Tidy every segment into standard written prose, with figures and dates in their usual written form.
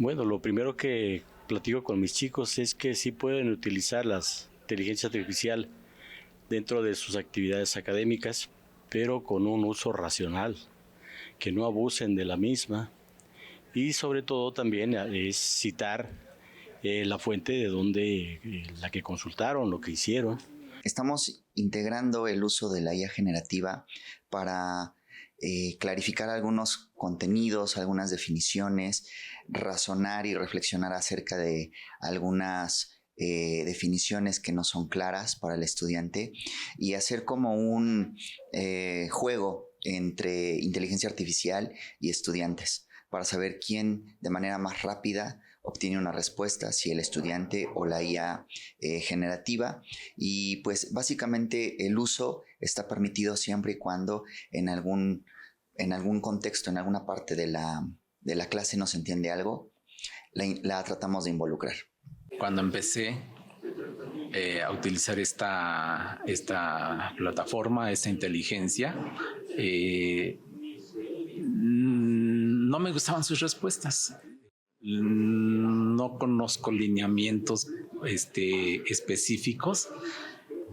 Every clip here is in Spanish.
Bueno, lo primero que platico con mis chicos es que sí pueden utilizar la inteligencia artificial dentro de sus actividades académicas, pero con un uso racional, que no abusen de la misma y sobre todo también es citar la fuente de donde la que consultaron, lo que hicieron. Estamos integrando el uso de la IA generativa para clarificar algunos contenidos, algunas definiciones, razonar y reflexionar acerca de algunas definiciones que no son claras para el estudiante y hacer como un juego entre inteligencia artificial y estudiantes para saber quién de manera más rápida obtiene una respuesta, si el estudiante o la IA generativa. Y pues básicamente el uso está permitido siempre y cuando en algún contexto, en alguna parte de la clase no se entiende algo, la tratamos de involucrar. Cuando empecé a utilizar esta plataforma, esta inteligencia, no me gustaban sus respuestas. No conozco lineamientos específicos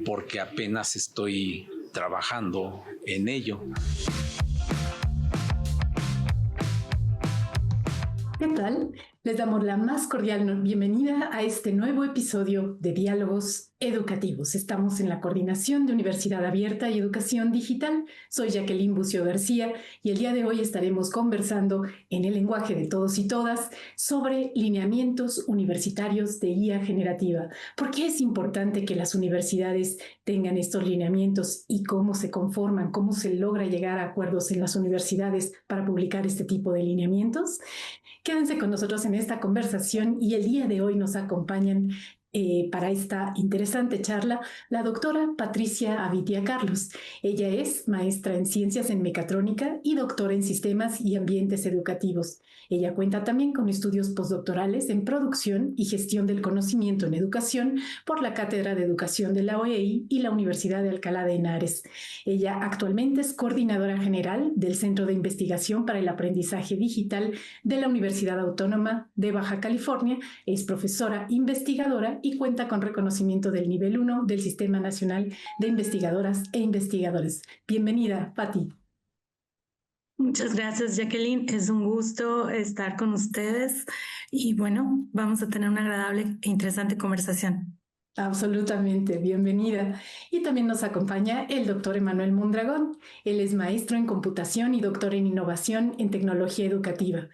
porque apenas estoy trabajando en ello. ¿Qué tal? Les damos la más cordial bienvenida a este nuevo episodio de Diálogos Educativos. Estamos en la Coordinación de Universidad Abierta y Educación Digital. Soy Jacqueline Bucio García y el día de hoy estaremos conversando en el lenguaje de todos y todas sobre lineamientos universitarios de IA generativa. ¿Por qué es importante que las universidades tengan estos lineamientos y cómo se conforman, cómo se logra llegar a acuerdos en las universidades para publicar este tipo de lineamientos? Quédense con nosotros en esta conversación y el día de hoy nos acompañan para esta interesante charla la doctora Patricia Avitia Carlos. Ella es maestra en Ciencias en Mecatrónica y doctora en Sistemas y Ambientes Educativos. Ella cuenta también con estudios postdoctorales en Producción y Gestión del Conocimiento en Educación por la Cátedra de Educación de la OEI y la Universidad de Alcalá de Henares. Ella actualmente es coordinadora general del Centro de Investigación para el Aprendizaje Digital de la Universidad Autónoma de Baja California, es profesora investigadora y cuenta con reconocimiento del nivel 1 del Sistema Nacional de Investigadoras e Investigadores. Bienvenida, Pati. Muchas gracias, Jacqueline. Es un gusto estar con ustedes y bueno, vamos a tener una agradable e interesante conversación. Absolutamente, bienvenida. Y también nos acompaña el doctor Emanuel Mondragón. Él es maestro en computación y doctor en innovación en tecnología educativa.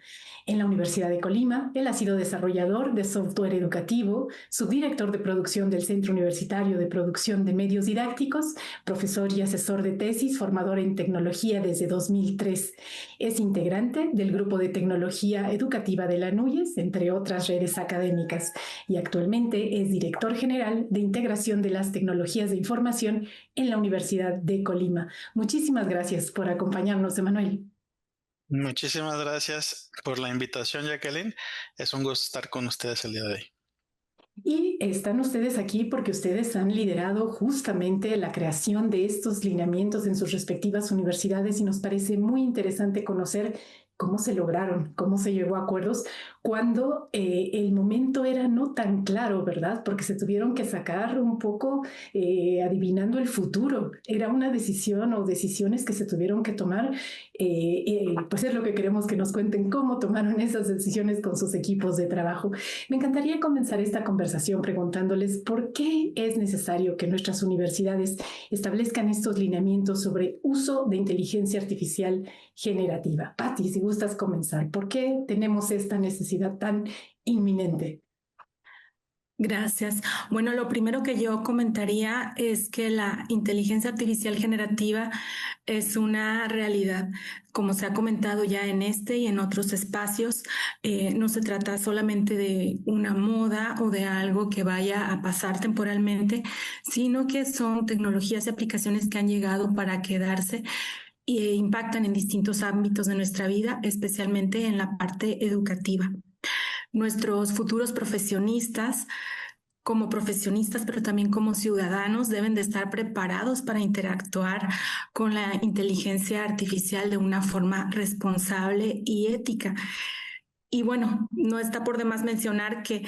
En la Universidad de Colima, él ha sido desarrollador de software educativo, subdirector de producción del Centro Universitario de Producción de Medios Didácticos, profesor y asesor de tesis, formador en tecnología desde 2003. Es integrante del Grupo de Tecnología Educativa de la NUYES, entre otras redes académicas, y actualmente es director general de integración de las tecnologías de información en la Universidad de Colima. Muchísimas gracias por acompañarnos, Emanuel. Muchísimas gracias por la invitación, Jacqueline. Es un gusto estar con ustedes el día de hoy. Y están ustedes aquí porque ustedes han liderado justamente la creación de estos lineamientos en sus respectivas universidades y nos parece muy interesante conocer cómo se lograron, cómo se llegó a acuerdos cuando el momento era no tan claro, ¿verdad? Porque se tuvieron que sacar un poco adivinando el futuro. Era una decisión o decisiones que se tuvieron que tomar. Pues es lo que queremos que nos cuenten cómo tomaron esas decisiones con sus equipos de trabajo. Me encantaría comenzar esta conversación preguntándoles por qué es necesario que nuestras universidades establezcan estos lineamientos sobre uso de inteligencia artificial generativa. Pati, si gustas comenzar, ¿por qué tenemos esta necesidad tan inminente? Gracias. Bueno, lo primero que yo comentaría es que la inteligencia artificial generativa es una realidad. Como se ha comentado ya en este y en otros espacios, no se trata solamente de una moda o de algo que vaya a pasar temporalmente, sino que son tecnologías y aplicaciones que han llegado para quedarse e impactan en distintos ámbitos de nuestra vida, especialmente en la parte educativa. Nuestros futuros profesionistas, como profesionistas, pero también como ciudadanos, deben de estar preparados para interactuar con la inteligencia artificial de una forma responsable y ética. Y bueno, no está por demás mencionar que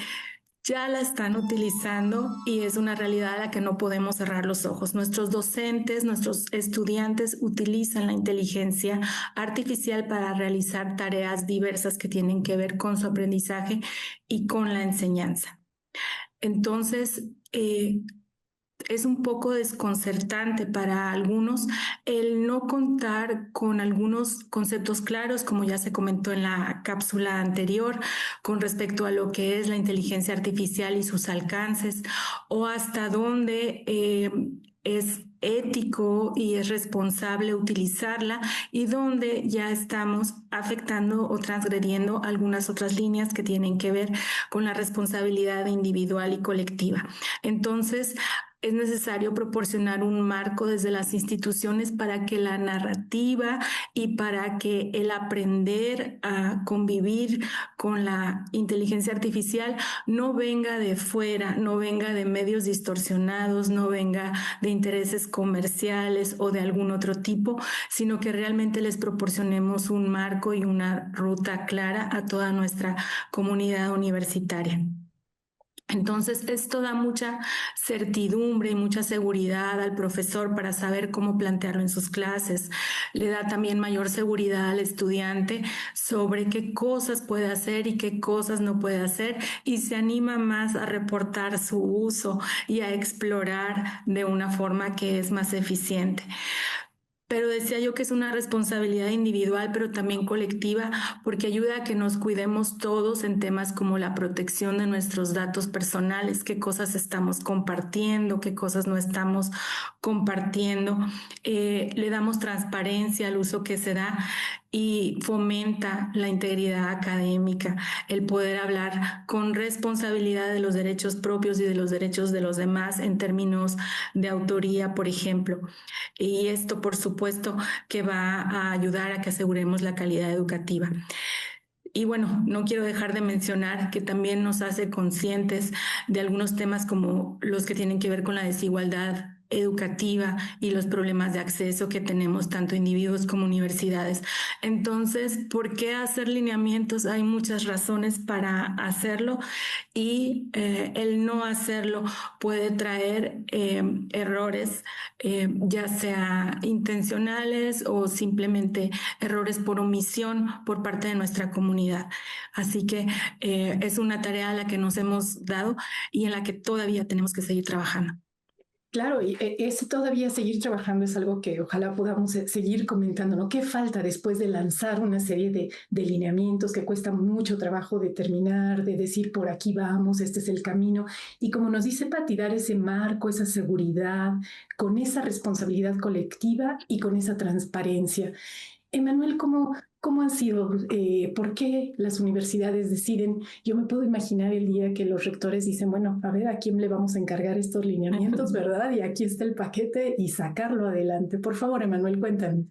ya la están utilizando y es una realidad a la que no podemos cerrar los ojos. Nuestros docentes, nuestros estudiantes utilizan la inteligencia artificial para realizar tareas diversas que tienen que ver con su aprendizaje y con la enseñanza. Entonces, es un poco desconcertante para algunos el no contar con algunos conceptos claros, como ya se comentó en la cápsula anterior, con respecto a lo que es la inteligencia artificial y sus alcances, o hasta dónde es ético y es responsable utilizarla y dónde ya estamos afectando o transgrediendo algunas otras líneas que tienen que ver con la responsabilidad individual y colectiva. Entonces, es necesario proporcionar un marco desde las instituciones para que la narrativa y para que el aprender a convivir con la inteligencia artificial no venga de fuera, no venga de medios distorsionados, no venga de intereses comerciales o de algún otro tipo, sino que realmente les proporcionemos un marco y una ruta clara a toda nuestra comunidad universitaria. Entonces, esto da mucha certidumbre y mucha seguridad al profesor para saber cómo plantearlo en sus clases. Le da también mayor seguridad al estudiante sobre qué cosas puede hacer y qué cosas no puede hacer y se anima más a reportar su uso y a explorar de una forma que es más eficiente. Pero decía yo que es una responsabilidad individual, pero también colectiva, porque ayuda a que nos cuidemos todos en temas como la protección de nuestros datos personales, qué cosas estamos compartiendo, qué cosas no estamos compartiendo. Le damos transparencia al uso que se da y fomenta la integridad académica, el poder hablar con responsabilidad de los derechos propios y de los derechos de los demás en términos de autoría, por ejemplo. Y esto, por supuesto, que va a ayudar a que aseguremos la calidad educativa. Y bueno, no quiero dejar de mencionar que también nos hace conscientes de algunos temas como los que tienen que ver con la desigualdad educativa y los problemas de acceso que tenemos tanto individuos como universidades. Entonces, ¿por qué hacer lineamientos? Hay muchas razones para hacerlo y el no hacerlo puede traer errores, ya sea intencionales o simplemente errores por omisión por parte de nuestra comunidad. Así que es una tarea a la que nos hemos dado y en la que todavía tenemos que seguir trabajando. Claro, y ese todavía seguir trabajando es algo que ojalá podamos seguir comentando, ¿no? ¿Qué falta después de lanzar una serie de lineamientos que cuesta mucho trabajo determinar, de decir por aquí vamos, este es el camino? Y como nos dice Pati, dar ese marco, esa seguridad, con esa responsabilidad colectiva y con esa transparencia. Emanuel, ¿cómo han sido? ¿Por qué las universidades deciden? Yo me puedo imaginar el día que los rectores dicen, bueno, a ver, ¿a quién le vamos a encargar estos lineamientos, verdad? Y aquí está el paquete y sacarlo adelante. Por favor, Emanuel, cuéntame.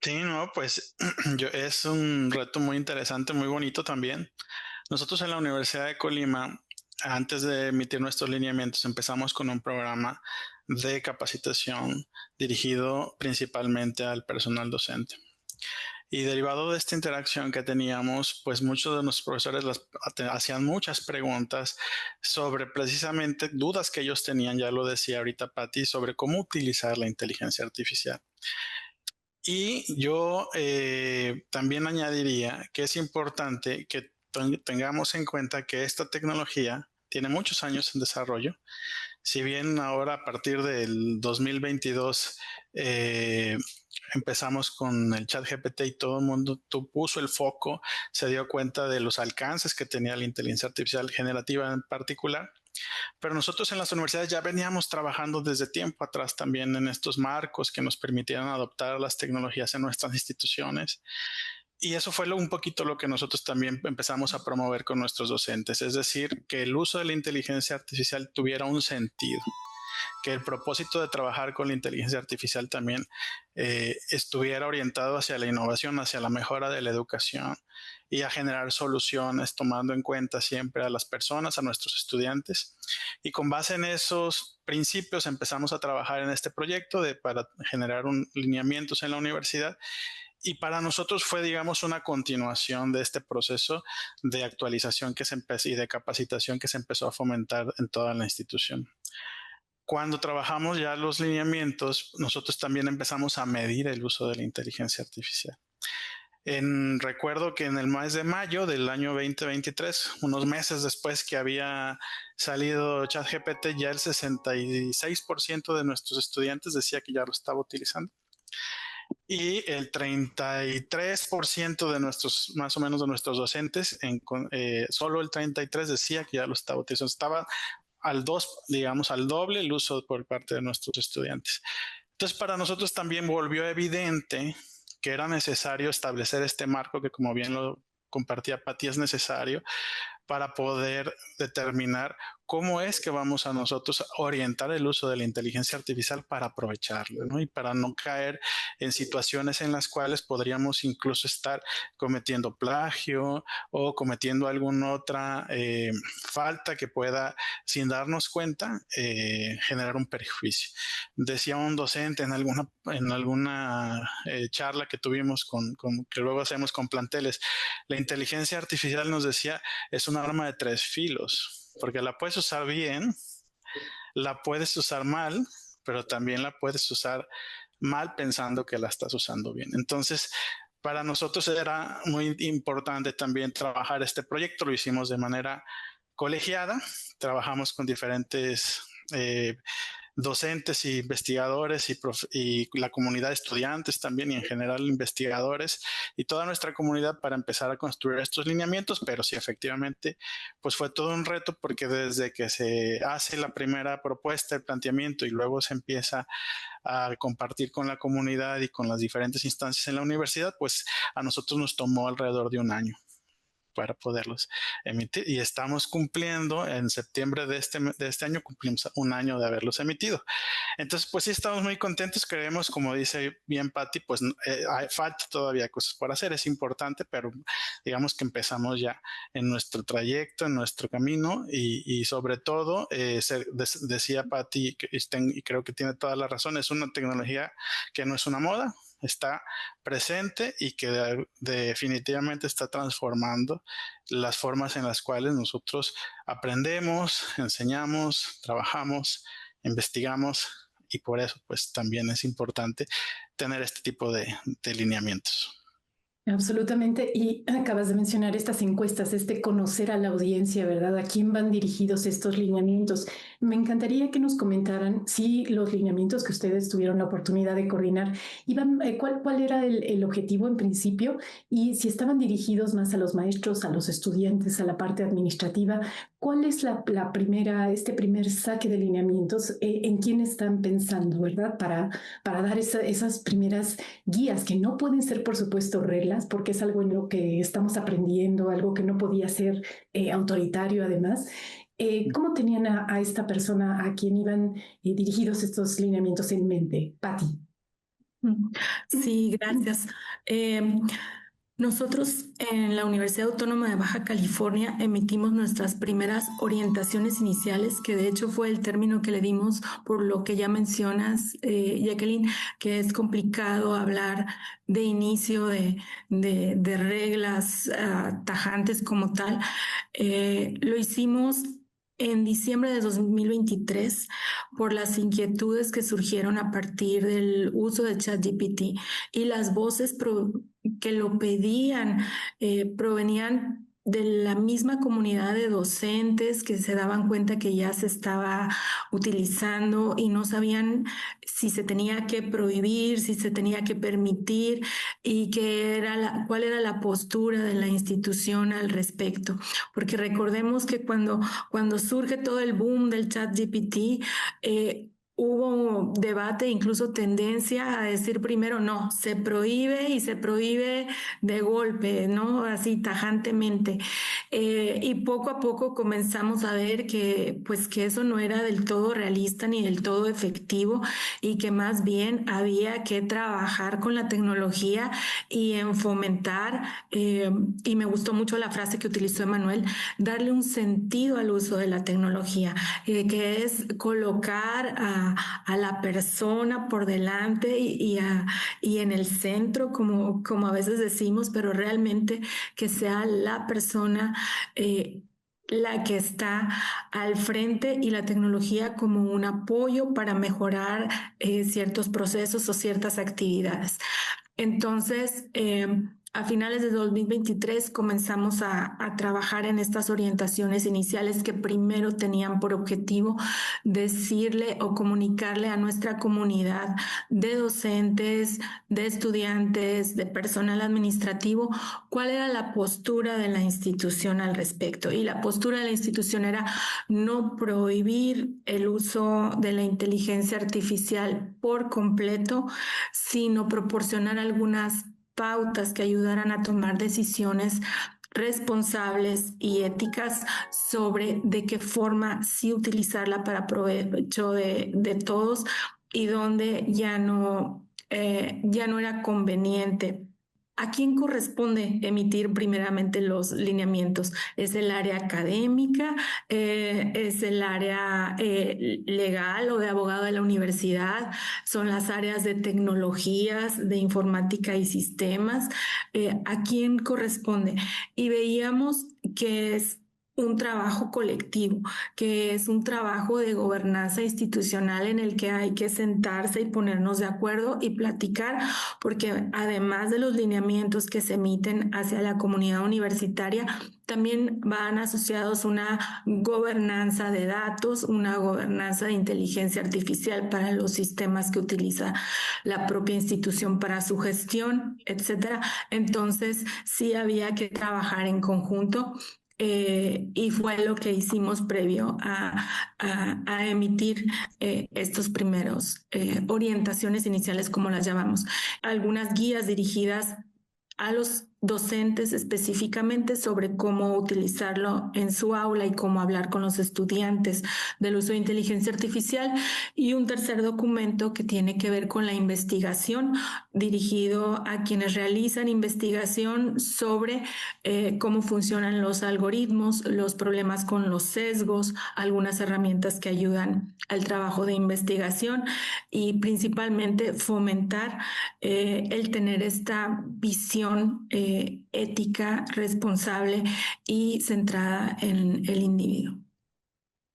Sí, no, pues es un reto muy interesante, muy bonito también. Nosotros en la Universidad de Colima, antes de emitir nuestros lineamientos, empezamos con un programa de capacitación dirigido principalmente al personal docente. Y derivado de esta interacción que teníamos, pues muchos de nuestros profesores hacían muchas preguntas sobre precisamente dudas que ellos tenían, ya lo decía ahorita Patti, sobre cómo utilizar la inteligencia artificial. Y yo también añadiría que es importante que tengamos en cuenta que esta tecnología tiene muchos años en desarrollo. Si bien ahora a partir del 2022 empezamos con el ChatGPT y todo el mundo puso el foco, se dio cuenta de los alcances que tenía la inteligencia artificial generativa en particular. Pero nosotros en las universidades ya veníamos trabajando desde tiempo atrás también en estos marcos que nos permitieran adoptar las tecnologías en nuestras instituciones. Y eso fue un poquito lo que nosotros también empezamos a promover con nuestros docentes, es decir, que el uso de la inteligencia artificial tuviera un sentido, que el propósito de trabajar con la inteligencia artificial también estuviera orientado hacia la innovación, hacia la mejora de la educación y a generar soluciones tomando en cuenta siempre a las personas, a nuestros estudiantes. Y con base en esos principios empezamos a trabajar en este proyecto para generar lineamientos en la universidad. Y para nosotros fue, digamos, una continuación de este proceso de actualización que se empezó y de capacitación que se empezó a fomentar en toda la institución. Cuando trabajamos ya los lineamientos, nosotros también empezamos a medir el uso de la inteligencia artificial. Recuerdo que en el mes de mayo del año 2023, unos meses después que había salido ChatGPT, ya el 66% de nuestros estudiantes decía que ya lo estaba utilizando. Y el 33% de nuestros, más o menos de nuestros docentes, solo el 33% decía que ya lo estaba utilizando. Estaba al doble el uso por parte de nuestros estudiantes. Entonces, para nosotros también volvió evidente que era necesario establecer este marco que, como bien lo compartía Pati, es necesario para poder determinar cómo es que vamos a nosotros orientar el uso de la inteligencia artificial para aprovecharlo, ¿no? Y para no caer en situaciones en las cuales podríamos incluso estar cometiendo plagio o cometiendo alguna otra falta que pueda, sin darnos cuenta, generar un perjuicio. Decía un docente en alguna charla que tuvimos que luego hacemos con planteles, la inteligencia artificial, nos decía, es un arma de 3 filos, porque la puedes usar bien, la puedes usar mal, pero también la puedes usar mal pensando que la estás usando bien. Entonces, para nosotros era muy importante también trabajar este proyecto. Lo hicimos de manera colegiada, trabajamos con diferentes docentes y investigadores y la comunidad de estudiantes también, y en general investigadores y toda nuestra comunidad para empezar a construir estos lineamientos. Pero sí, efectivamente, pues fue todo un reto, porque desde que se hace la primera propuesta, el planteamiento, y luego se empieza a compartir con la comunidad y con las diferentes instancias en la universidad, pues a nosotros nos tomó alrededor de un año para poderlos emitir, y estamos cumpliendo en septiembre de este año, cumplimos un año de haberlos emitido. Entonces, pues sí, estamos muy contentos. Creemos, como dice bien Pati, pues falta todavía cosas por hacer, es importante, pero digamos que empezamos ya en nuestro trayecto, en nuestro camino, y sobre todo, decía Pati, y creo que tiene toda la razón, es una tecnología que no es una moda, está presente y que definitivamente está transformando las formas en las cuales nosotros aprendemos, enseñamos, trabajamos, investigamos, y por eso pues también es importante tener este tipo de lineamientos. Absolutamente. Y acabas de mencionar estas encuestas, conocer a la audiencia, ¿verdad? ¿A quién van dirigidos estos lineamientos? Me encantaría que nos comentaran si los lineamientos que ustedes tuvieron la oportunidad de coordinar cuál era el objetivo en principio, y si estaban dirigidos más a los maestros, a los estudiantes, a la parte administrativa. ¿Cuál es este primer saque de lineamientos? ¿En quién están pensando, verdad? Para dar esas primeras guías, que no pueden ser, por supuesto, reglas, porque es algo en lo que estamos aprendiendo, algo que no podía ser autoritario además. ¿Cómo tenían a esta persona a quien iban dirigidos estos lineamientos en mente? Pati. Sí, gracias. Nosotros en la Universidad Autónoma de Baja California emitimos nuestras primeras orientaciones iniciales, que de hecho fue el término que le dimos por lo que ya mencionas, Jacqueline, que es complicado hablar de inicio de reglas tajantes como tal. Lo hicimos en diciembre de 2023 por las inquietudes que surgieron a partir del uso de ChatGPT, y las voces que lo pedían provenían de la misma comunidad de docentes que se daban cuenta que ya se estaba utilizando y no sabían si se tenía que prohibir, si se tenía que permitir, y cuál era la postura de la institución al respecto. Porque recordemos que cuando surge todo el boom del ChatGPT, hubo debate, incluso tendencia a decir primero no, se prohíbe, y se prohíbe de golpe, ¿no? Así tajantemente. Y poco a poco comenzamos a ver que eso no era del todo realista ni del todo efectivo, y que más bien había que trabajar con la tecnología y en fomentar, y me gustó mucho la frase que utilizó Emanuel, darle un sentido al uso de la tecnología, que es colocar a a la persona por delante y en el centro, como a veces decimos, pero realmente que sea la persona la que está al frente y la tecnología como un apoyo para mejorar ciertos procesos o ciertas actividades. Entonces, a finales de 2023 comenzamos a trabajar en estas orientaciones iniciales que primero tenían por objetivo decirle o comunicarle a nuestra comunidad de docentes, de estudiantes, de personal administrativo, cuál era la postura de la institución al respecto. Y la postura de la institución era no prohibir el uso de la inteligencia artificial por completo, sino proporcionar algunas pautas que ayudaran a tomar decisiones responsables y éticas sobre de qué forma sí utilizarla para provecho de todos y dónde ya no era conveniente. ¿A quién corresponde emitir primeramente los lineamientos? ¿Es el área académica? ¿Es el área legal o de abogado de la universidad? ¿Son las áreas de tecnologías, de informática y sistemas? ¿A quién corresponde? Y veíamos que es un trabajo colectivo, que es un trabajo de gobernanza institucional en el que hay que sentarse y ponernos de acuerdo y platicar, porque además de los lineamientos que se emiten hacia la comunidad universitaria, también van asociados una gobernanza de datos, una gobernanza de inteligencia artificial para los sistemas que utiliza la propia institución para su gestión, etcétera. Entonces, sí había que trabajar en conjunto. Y fue lo que hicimos previo a emitir estos primeros orientaciones iniciales, como las llamamos. Algunas guías dirigidas a los docentes específicamente sobre cómo utilizarlo en su aula y cómo hablar con los estudiantes del uso de inteligencia artificial, y un tercer documento que tiene que ver con la investigación, dirigido a quienes realizan investigación sobre cómo funcionan los algoritmos, los problemas con los sesgos, algunas herramientas que ayudan al trabajo de investigación y principalmente fomentar el tener esta visión ética, responsable y centrada en el individuo.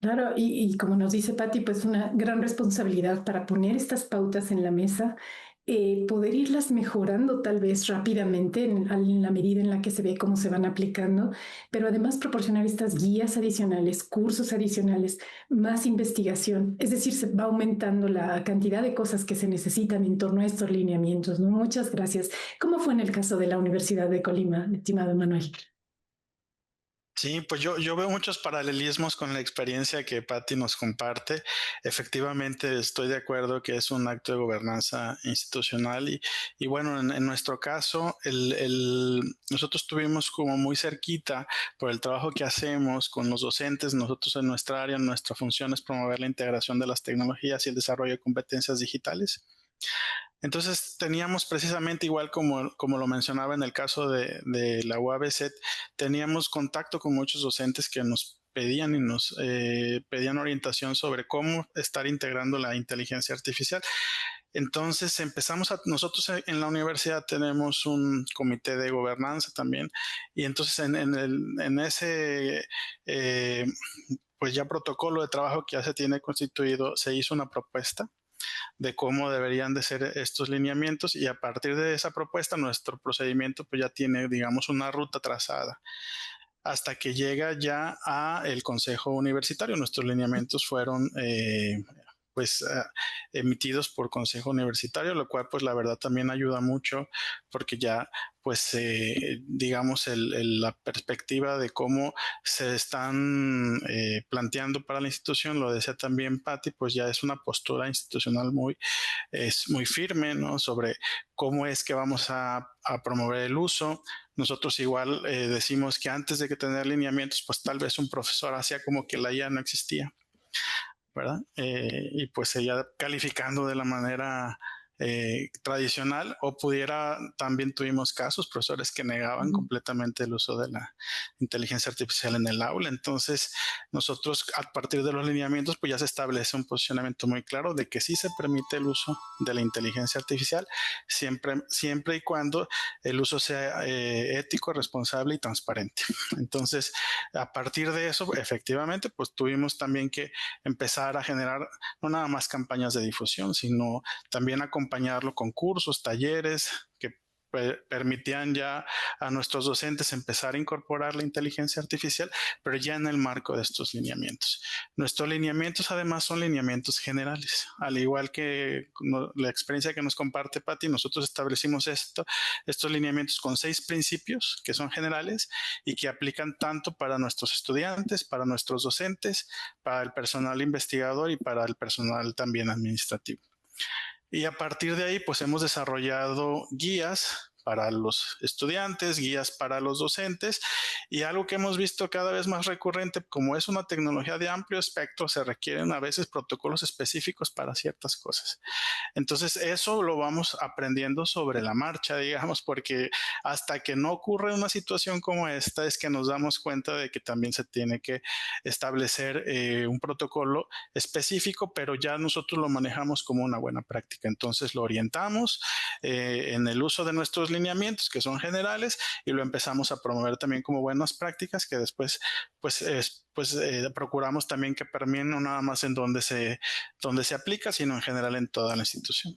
Claro, y como nos dice Patti, pues una gran responsabilidad para poner estas pautas en la mesa, poder irlas mejorando tal vez rápidamente en la medida en la que se ve cómo se van aplicando, pero además proporcionar estas guías adicionales, cursos adicionales, más investigación. Es decir, se va aumentando la cantidad de cosas que se necesitan en torno a estos lineamientos, ¿no? Muchas gracias. ¿Cómo fue en el caso de la Universidad de Colima, estimado Manuel? Sí, pues yo veo muchos paralelismos con la experiencia que Patti nos comparte. Efectivamente, estoy de acuerdo que es un acto de gobernanza institucional y bueno, en nuestro caso, nosotros tuvimos como muy cerquita por el trabajo que hacemos con los docentes. Nosotros en nuestra área, nuestra función es promover la integración de las tecnologías y el desarrollo de competencias digitales. Entonces teníamos precisamente igual como lo mencionaba en el caso de la UABC, teníamos contacto con muchos docentes que nos pedían y nos pedían orientación sobre cómo estar integrando la inteligencia artificial. Entonces nosotros en la universidad tenemos un comité de gobernanza también y entonces en ese pues ya protocolo de trabajo que ya se tiene constituido, se hizo una propuesta de cómo deberían de ser estos lineamientos y a partir de esa propuesta nuestro procedimiento pues ya tiene, digamos, una ruta trazada hasta que llega ya a el Consejo Universitario. Nuestros lineamientos fueron emitidos por Consejo Universitario, lo cual pues la verdad también ayuda mucho porque ya pues digamos la perspectiva de cómo se están planteando para la institución, lo decía también Patti, pues ya es una postura institucional muy firme, ¿no? Sobre cómo es que vamos a promover el uso. Nosotros igual decimos que antes de que tener lineamientos, pues tal vez un profesor hacía como que la IA no existía, ¿verdad? Y pues ella calificando de la manera tradicional, o pudiera, también tuvimos casos, profesores que negaban completamente el uso de la inteligencia artificial en el aula. Entonces, nosotros a partir de los lineamientos, pues ya se establece un posicionamiento muy claro de que sí se permite el uso de la inteligencia artificial, siempre y cuando el uso sea ético, responsable y transparente. Entonces, a partir de eso, efectivamente, pues tuvimos también que empezar a generar no nada más campañas de difusión, sino también acompañarlo con cursos, talleres que permitían ya a nuestros docentes empezar a incorporar la inteligencia artificial, pero ya en el marco de estos lineamientos. Nuestros lineamientos además son lineamientos generales, al igual que la experiencia que nos comparte Patti. Nosotros establecimos estos lineamientos con 6 principios que son generales y que aplican tanto para nuestros estudiantes, para nuestros docentes, para el personal investigador y para el personal también administrativo. Y a partir de ahí, pues hemos desarrollado guías para los estudiantes, guías para los docentes, y algo que hemos visto cada vez más recurrente, como es una tecnología de amplio espectro, se requieren a veces protocolos específicos para ciertas cosas. Entonces, eso lo vamos aprendiendo sobre la marcha, digamos, porque hasta que no ocurre una situación como esta es que nos damos cuenta de que también se tiene que establecer un protocolo específico, pero ya nosotros lo manejamos como una buena práctica. Entonces, lo orientamos en el uso de nuestros lineamientos, que son generales, y lo empezamos a promover también como buenas prácticas que después procuramos también que permeen no nada más en donde se aplica, sino en general en toda la institución.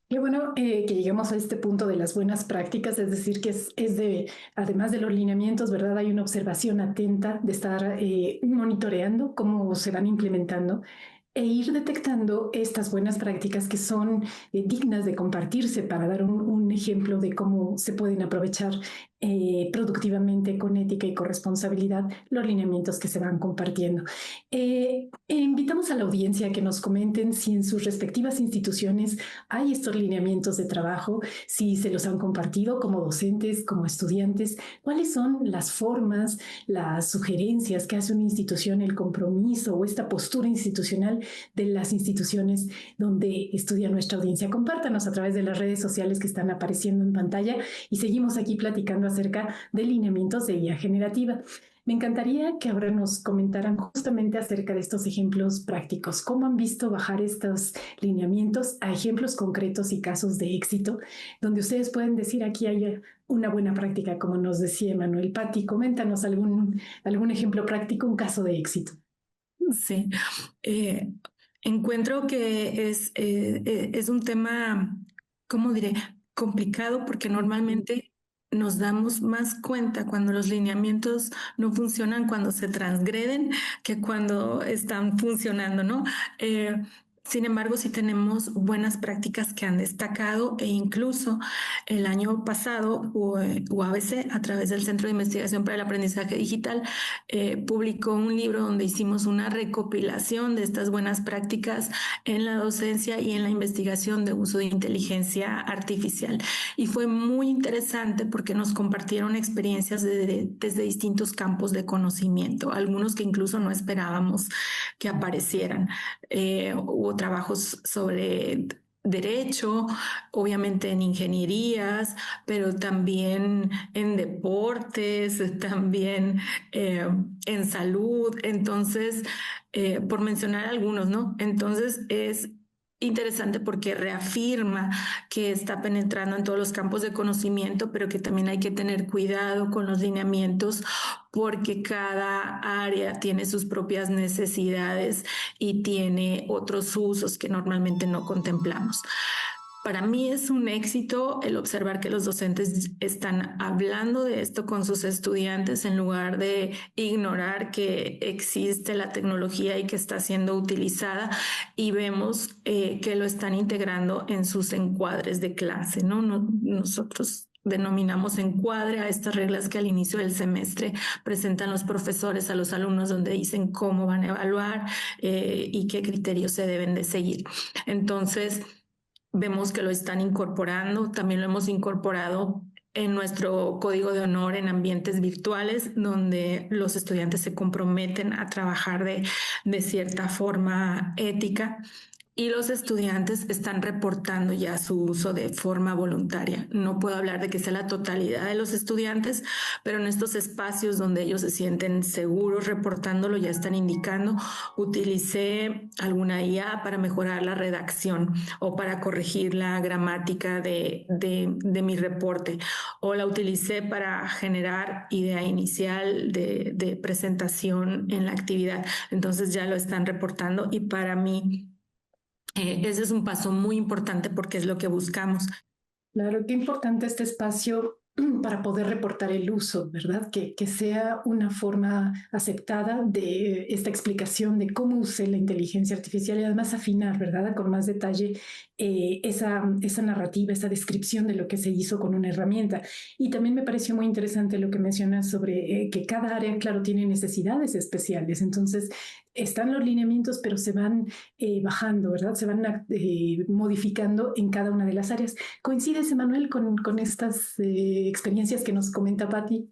Qué bueno que lleguemos a este punto de las buenas prácticas, es decir, que además de los lineamientos, ¿verdad? Hay una observación atenta de estar monitoreando cómo se van implementando e ir detectando estas buenas prácticas que son dignas de compartirse para dar un ejemplo de cómo se pueden aprovechar productivamente, con ética y con responsabilidad, los lineamientos que se van compartiendo. Invitamos a la audiencia a que nos comenten si en sus respectivas instituciones hay estos lineamientos de trabajo, si se los han compartido como docentes, como estudiantes, cuáles son las formas, las sugerencias que hace una institución, el compromiso o esta postura institucional de las instituciones donde estudia nuestra audiencia. Compártanos a través de las redes sociales que están apareciendo en pantalla y seguimos aquí platicando acerca de lineamientos de IA generativa. Me encantaría que ahora nos comentaran justamente acerca de estos ejemplos prácticos. ¿Cómo han visto bajar estos lineamientos a ejemplos concretos y casos de éxito, donde ustedes pueden decir aquí hay una buena práctica, como nos decía Manuel? Patti, coméntanos algún ejemplo práctico, un caso de éxito. Sí, encuentro que es un tema, ¿cómo diré?, complicado, porque normalmente nos damos más cuenta cuando los lineamientos no funcionan, cuando se transgreden, que cuando están funcionando, ¿no? Sin embargo, sí tenemos buenas prácticas que han destacado, e incluso el año pasado UABC, a través del Centro de Investigación para el Aprendizaje Digital, publicó un libro donde hicimos una recopilación de estas buenas prácticas en la docencia y en la investigación de uso de inteligencia artificial. Y fue muy interesante porque nos compartieron experiencias desde distintos campos de conocimiento, algunos que incluso no esperábamos que aparecieran. Hubo trabajos sobre derecho, obviamente en ingenierías, pero también en deportes, también en salud. Entonces, por mencionar algunos, ¿no? Entonces es interesante porque reafirma que está penetrando en todos los campos de conocimiento, pero que también hay que tener cuidado con los lineamientos porque cada área tiene sus propias necesidades y tiene otros usos que normalmente no contemplamos. Para mí es un éxito el observar que los docentes están hablando de esto con sus estudiantes en lugar de ignorar que existe la tecnología y que está siendo utilizada, y vemos que lo están integrando en sus encuadres de clase, ¿no? Nosotros denominamos encuadre a estas reglas que al inicio del semestre presentan los profesores a los alumnos, donde dicen cómo van a evaluar y qué criterios se deben de seguir. Entonces, vemos que lo están incorporando. También lo hemos incorporado en nuestro código de honor en ambientes virtuales, donde los estudiantes se comprometen a trabajar de cierta forma ética. y los estudiantes están reportando ya su uso de forma voluntaria. No puedo hablar de que sea la totalidad de los estudiantes, pero en estos espacios donde ellos se sienten seguros reportándolo ya están indicando: utilicé alguna IA para mejorar la redacción o para corregir la gramática de mi reporte, o la utilicé para generar idea inicial de presentación en la actividad. Entonces ya lo están reportando, y para mí ese es un paso muy importante porque es lo que buscamos. Claro, qué importante este espacio para poder reportar el uso, ¿verdad? Que sea una forma aceptada de esta explicación de cómo use la inteligencia artificial, y además afinar, ¿verdad? Con más detalle esa narrativa, esa descripción de lo que se hizo con una herramienta. Y también me pareció muy interesante lo que mencionas sobre que cada área, claro, tiene necesidades especiales. Entonces, están los lineamientos, pero se van bajando, ¿verdad? Se van modificando en cada una de las áreas. ¿Coincides, Emanuel, con estas experiencias que nos comenta Patti?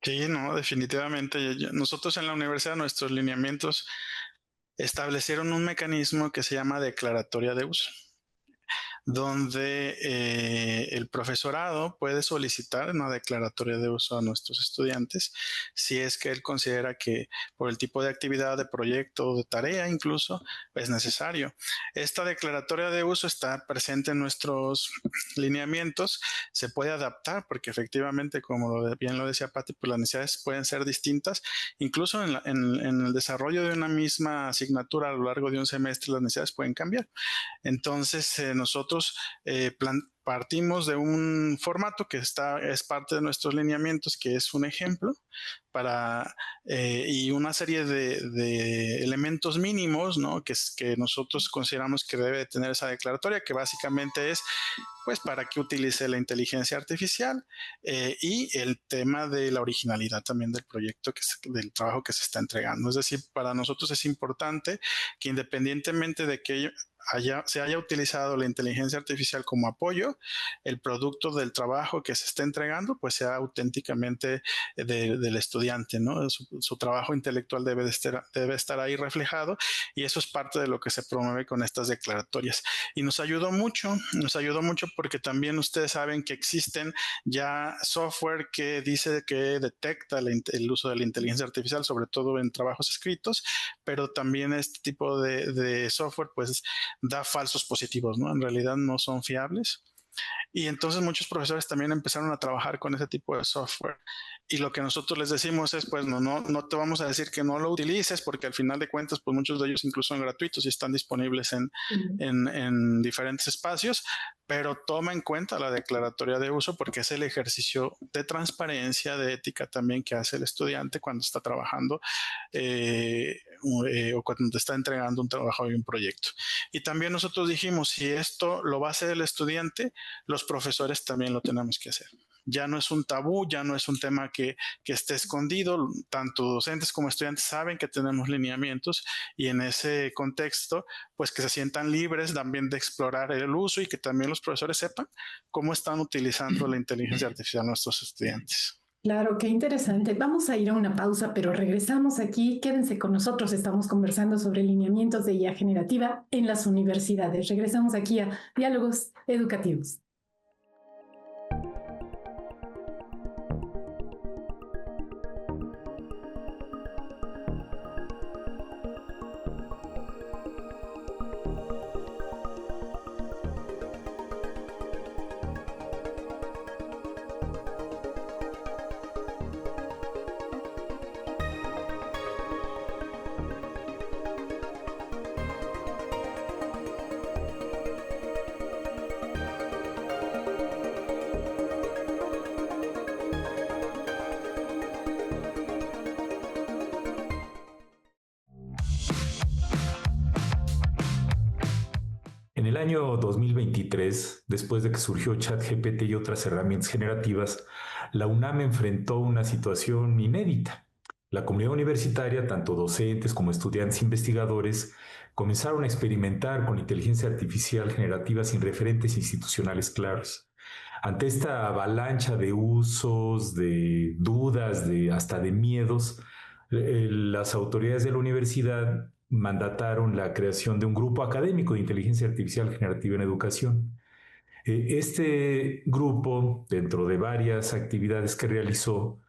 Sí, no, definitivamente. Nosotros en la universidad, nuestros lineamientos establecieron un mecanismo que se llama declaratoria de uso, donde el profesorado puede solicitar una declaratoria de uso a nuestros estudiantes si es que él considera que por el tipo de actividad, de proyecto o de tarea incluso es necesario. Esta declaratoria de uso está presente en nuestros lineamientos, se puede adaptar porque efectivamente, como bien lo decía Patti, pues las necesidades pueden ser distintas. Incluso en el desarrollo de una misma asignatura a lo largo de un semestre las necesidades pueden cambiar. Entonces nosotros partimos de un formato que es parte de nuestros lineamientos, que es un ejemplo y una serie de elementos mínimos, ¿no? que nosotros consideramos que debe tener esa declaratoria, que básicamente es pues para que utilice la inteligencia artificial y el tema de la originalidad también del proyecto, del trabajo que se está entregando. Es decir, para nosotros es importante que independientemente de que se haya utilizado la inteligencia artificial como apoyo, el producto del trabajo que se está entregando pues sea auténticamente del estudiante, ¿no? Su trabajo intelectual debe estar ahí reflejado, y eso es parte de lo que se promueve con estas declaratorias. Y nos ayudó mucho porque también ustedes saben que existen ya software que dice que detecta el uso de la inteligencia artificial, sobre todo en trabajos escritos, pero también este tipo de software pues da falsos positivos, ¿no? En realidad no son fiables. Y entonces muchos profesores también empezaron a trabajar con ese tipo de software. Y lo que nosotros les decimos es, pues no te vamos a decir que no lo utilices, porque al final de cuentas, pues muchos de ellos incluso son gratuitos y están disponibles en diferentes espacios, pero toma en cuenta la declaratoria de uso porque es el ejercicio de transparencia, de ética también que hace el estudiante cuando está trabajando o cuando te está entregando un trabajo y un proyecto. Y también nosotros dijimos, si esto lo va a hacer el estudiante, los profesores también lo tenemos que hacer. Ya no es un tabú, ya no es un tema que esté escondido. Tanto docentes como estudiantes saben que tenemos lineamientos, y en ese contexto, pues que se sientan libres también de explorar el uso, y que también los profesores sepan cómo están utilizando la inteligencia artificial nuestros estudiantes. Claro, qué interesante. Vamos a ir a una pausa, pero regresamos aquí. Quédense con nosotros. Estamos conversando sobre lineamientos de IA generativa en las universidades. Regresamos aquí a Diálogos Educativos. En el año 2023, después de que surgió ChatGPT y otras herramientas generativas, la UNAM enfrentó una situación inédita. La comunidad universitaria, tanto docentes como estudiantes e investigadores, comenzaron a experimentar con inteligencia artificial generativa sin referentes institucionales claros. Ante esta avalancha de usos, de dudas, hasta de miedos, las autoridades de la universidad mandataron la creación de un grupo académico de inteligencia artificial generativa en educación. Este grupo, dentro de varias actividades que realizó,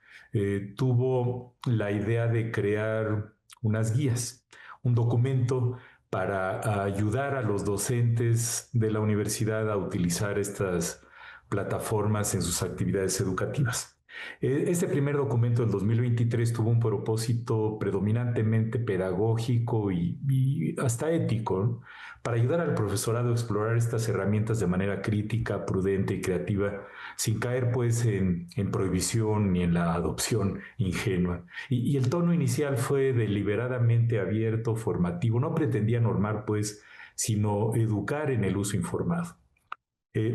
tuvo la idea de crear unas guías, un documento para ayudar a los docentes de la universidad a utilizar estas plataformas en sus actividades educativas. Este primer documento del 2023 tuvo un propósito predominantemente pedagógico y hasta ético, ¿no? Para ayudar al profesorado a explorar estas herramientas de manera crítica, prudente y creativa, sin caer pues en prohibición ni en la adopción ingenua. Y el tono inicial fue deliberadamente abierto, formativo, no pretendía normar pues, sino educar en el uso informado.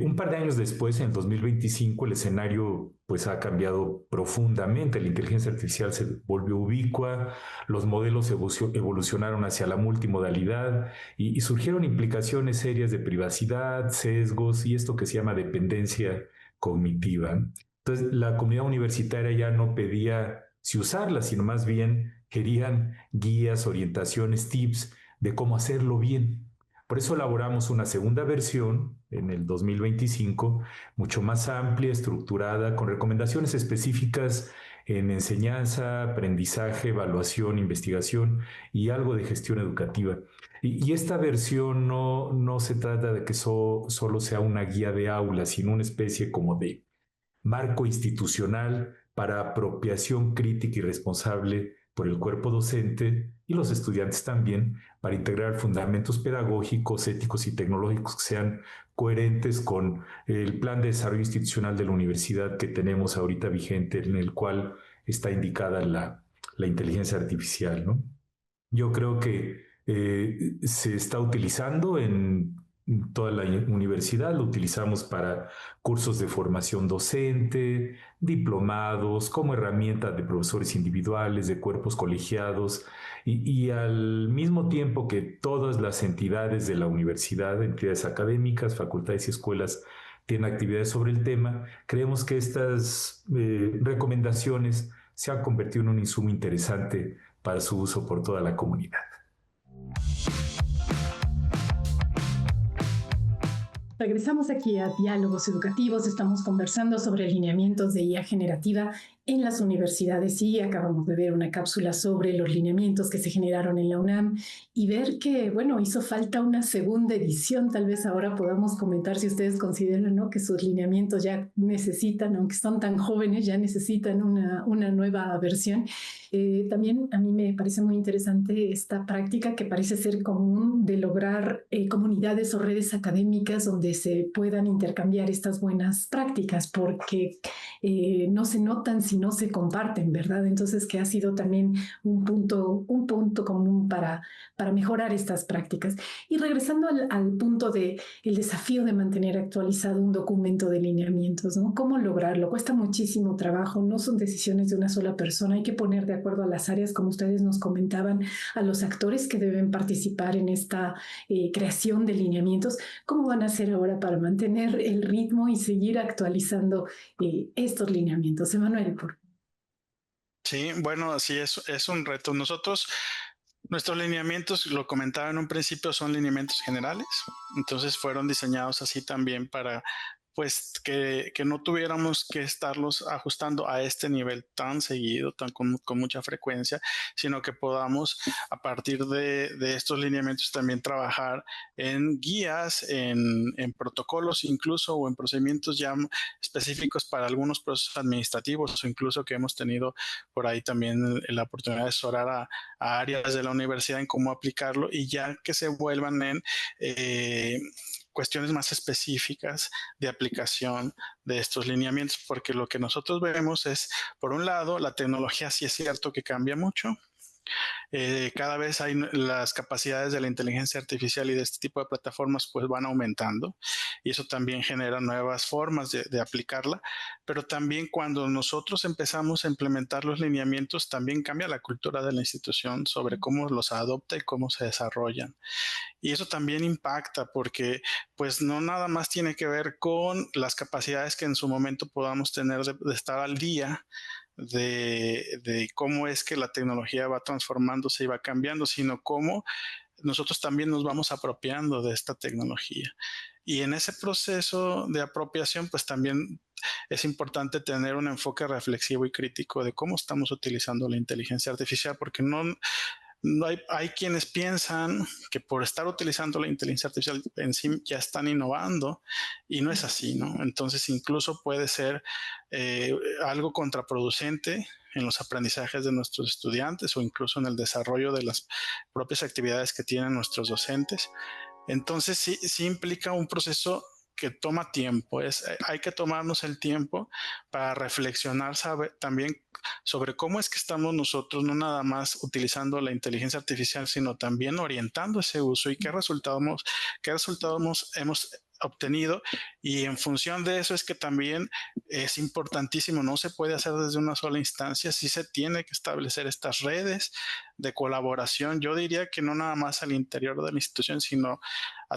Un par de años después, en el 2025, el escenario pues, ha cambiado profundamente. La inteligencia artificial se volvió ubicua, los modelos evolucionaron hacia la multimodalidad y surgieron implicaciones serias de privacidad, sesgos y esto que se llama dependencia cognitiva. Entonces, la comunidad universitaria ya no pedía si usarla, sino más bien querían guías, orientaciones, tips de cómo hacerlo bien. Por eso elaboramos una segunda versión en el 2025, mucho más amplia, estructurada, con recomendaciones específicas en enseñanza, aprendizaje, evaluación, investigación y algo de gestión educativa. Y esta versión no se trata de que solo sea una guía de aula, sino una especie como de marco institucional para apropiación crítica y responsable por el cuerpo docente y los estudiantes también, para integrar fundamentos pedagógicos, éticos y tecnológicos que sean coherentes con el plan de desarrollo institucional de la universidad que tenemos ahorita vigente, en el cual está indicada la inteligencia artificial, ¿no? Yo creo que se está utilizando en toda la universidad, lo utilizamos para cursos de formación docente, diplomados, como herramienta de profesores individuales, de cuerpos colegiados, y al mismo tiempo que todas las entidades de la universidad, entidades académicas, facultades y escuelas, tienen actividades sobre el tema, creemos que estas recomendaciones se han convertido en un insumo interesante para su uso por toda la comunidad. Regresamos aquí a Diálogos Educativos. Estamos conversando sobre lineamientos de IA generativa en las universidades y acabamos de ver una cápsula sobre los lineamientos que se generaron en la UNAM y ver que, bueno, hizo falta una segunda edición. Tal vez ahora podamos comentar si ustedes consideran, ¿no?, que sus lineamientos ya necesitan, aunque son tan jóvenes, ya necesitan una nueva versión. También a mí me parece muy interesante esta práctica que parece ser común de lograr comunidades o redes académicas donde se puedan intercambiar estas buenas prácticas, porque no se notan si no se comparten, ¿verdad? Entonces, que ha sido también un punto común para mejorar estas prácticas. Y regresando al punto del desafío de mantener actualizado un documento de lineamientos, ¿no? ¿Cómo lograrlo? Cuesta muchísimo trabajo, no son decisiones de una sola persona, hay que poner de acuerdo a las áreas, como ustedes nos comentaban, a los actores que deben participar en esta creación de lineamientos. ¿Cómo van a hacer ahora para mantener el ritmo y seguir actualizando estos lineamientos? Emanuel, por... Sí, bueno, sí, es un reto. Nuestros lineamientos, lo comentaba en un principio, son lineamientos generales. Entonces fueron diseñados así también para pues que no tuviéramos que estarlos ajustando a este nivel tan seguido, con mucha frecuencia, sino que podamos a partir de estos lineamientos también trabajar en guías, en protocolos incluso, o en procedimientos ya específicos para algunos procesos administrativos, o incluso que hemos tenido por ahí también la oportunidad de asesorar a áreas de la universidad en cómo aplicarlo, y ya que se vuelvan en cuestiones más específicas de aplicación de estos lineamientos, porque lo que nosotros vemos es, por un lado, la tecnología sí es cierto que cambia mucho. Cada vez hay las capacidades de la inteligencia artificial y de este tipo de plataformas pues van aumentando, y eso también genera nuevas formas de aplicarla, pero también cuando nosotros empezamos a implementar los lineamientos también cambia la cultura de la institución sobre cómo los adopta y cómo se desarrollan. Y eso también impacta porque pues no nada más tiene que ver con las capacidades que en su momento podamos tener de estar al día de cómo es que la tecnología va transformándose y va cambiando, sino cómo nosotros también nos vamos apropiando de esta tecnología. Y en ese proceso de apropiación, pues también es importante tener un enfoque reflexivo y crítico de cómo estamos utilizando la inteligencia artificial, porque no hay quienes piensan que por estar utilizando la inteligencia artificial en sí ya están innovando, y no es así, ¿no? Entonces incluso puede ser algo contraproducente en los aprendizajes de nuestros estudiantes o incluso en el desarrollo de las propias actividades que tienen nuestros docentes. Entonces sí implica un proceso que toma tiempo. Hay que tomarnos el tiempo para reflexionar también sobre cómo es que estamos nosotros no nada más utilizando la inteligencia artificial, sino también orientando ese uso y qué resultados hemos obtenido, y en función de eso es que también es importantísimo, no se puede hacer desde una sola instancia, sí se tiene que establecer estas redes de colaboración, yo diría que no nada más al interior de la institución, sino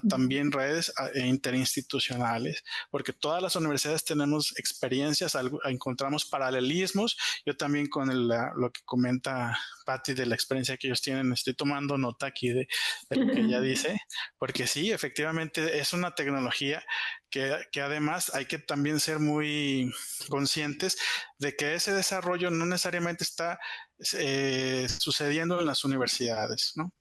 también redes interinstitucionales, porque todas las universidades tenemos experiencias, encontramos paralelismos. Yo también con lo que comenta Patti de la experiencia que ellos tienen, estoy tomando nota aquí de lo que ella dice, porque sí, efectivamente es una tecnología que además hay que también ser muy conscientes de que ese desarrollo no necesariamente está sucediendo en las universidades, ¿no?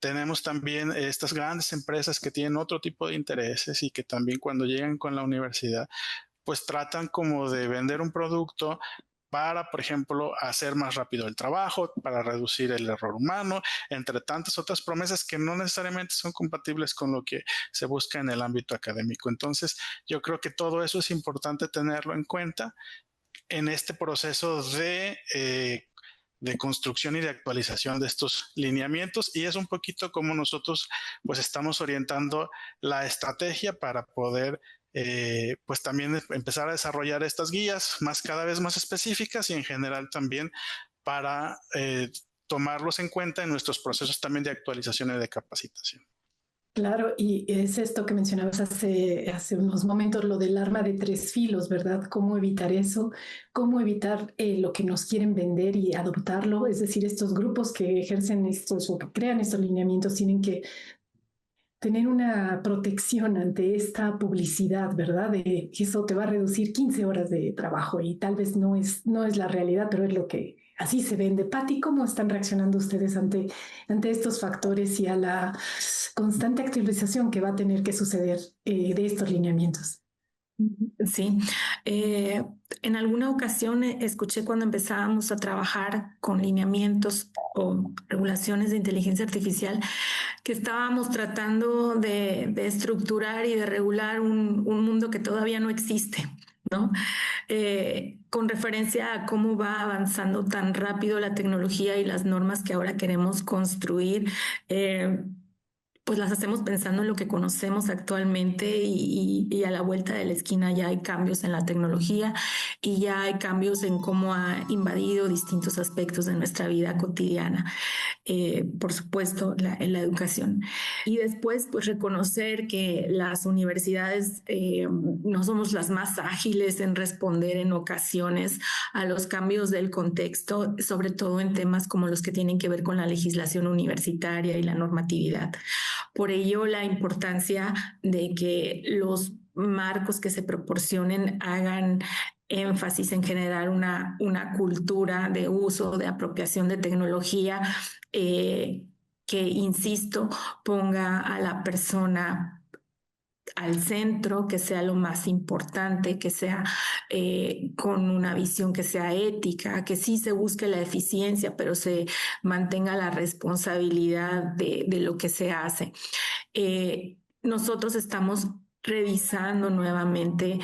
Tenemos también estas grandes empresas que tienen otro tipo de intereses y que también cuando llegan con la universidad, pues tratan como de vender un producto para, por ejemplo, hacer más rápido el trabajo, para reducir el error humano, entre tantas otras promesas que no necesariamente son compatibles con lo que se busca en el ámbito académico. Entonces, yo creo que todo eso es importante tenerlo en cuenta en este proceso de construcción y de actualización de estos lineamientos, y es un poquito como nosotros pues estamos orientando la estrategia para poder pues también empezar a desarrollar estas guías cada vez más específicas y en general también para tomarlos en cuenta en nuestros procesos también de actualización y de capacitación. Claro, y es esto que mencionabas hace unos momentos, lo del arma de tres filos, ¿verdad? ¿Cómo evitar eso? ¿Cómo evitar lo que nos quieren vender y adoptarlo? Es decir, estos grupos que ejercen estos o que crean estos lineamientos tienen que tener una protección ante esta publicidad, ¿verdad? De que eso te va a reducir 15 horas de trabajo y tal vez no es la realidad, pero es lo que así se vende. Patti, ¿cómo están reaccionando ustedes ante estos factores y a la constante actualización que va a tener que suceder de estos lineamientos? Sí, en alguna ocasión escuché cuando empezábamos a trabajar con lineamientos o regulaciones de inteligencia artificial que estábamos tratando de estructurar y de regular un mundo que todavía no existe, ¿no? Con referencia a cómo va avanzando tan rápido la tecnología y las normas que ahora queremos construir, pues las hacemos pensando en lo que conocemos actualmente y a la vuelta de la esquina ya hay cambios en la tecnología y ya hay cambios en cómo ha invadido distintos aspectos de nuestra vida cotidiana. Por supuesto, en la educación. Y después, pues reconocer que las universidades no somos las más ágiles en responder en ocasiones a los cambios del contexto, sobre todo en temas como los que tienen que ver con la legislación universitaria y la normatividad. Por ello, la importancia de que los marcos que se proporcionen hagan énfasis en generar una cultura de uso, de apropiación de tecnología que, insisto, ponga a la persona al centro, que sea lo más importante, que sea con una visión que sea ética, que sí se busque la eficiencia, pero se mantenga la responsabilidad de lo que se hace. Nosotros estamos revisando nuevamente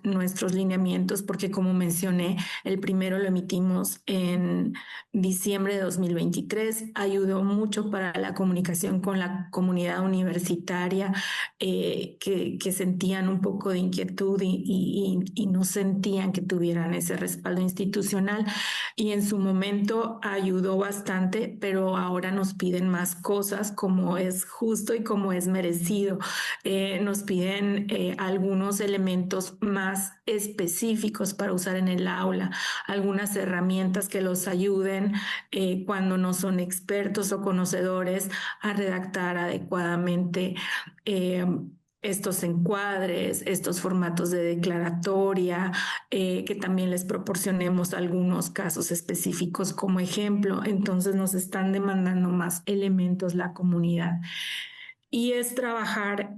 nuestros lineamientos porque, como mencioné, el primero lo emitimos en diciembre de 2023, ayudó mucho para la comunicación con la comunidad universitaria que sentían un poco de inquietud y no sentían que tuvieran ese respaldo institucional, y en su momento ayudó bastante, pero ahora nos piden más cosas como es justo y como es merecido. nos piden algunos elementos más específicos para usar en el aula, algunas herramientas que los ayuden cuando no son expertos o conocedores a redactar adecuadamente estos encuadres, estos formatos de declaratoria, que también les proporcionemos algunos casos específicos como ejemplo. Entonces nos están demandando más elementos la comunidad. Y es trabajar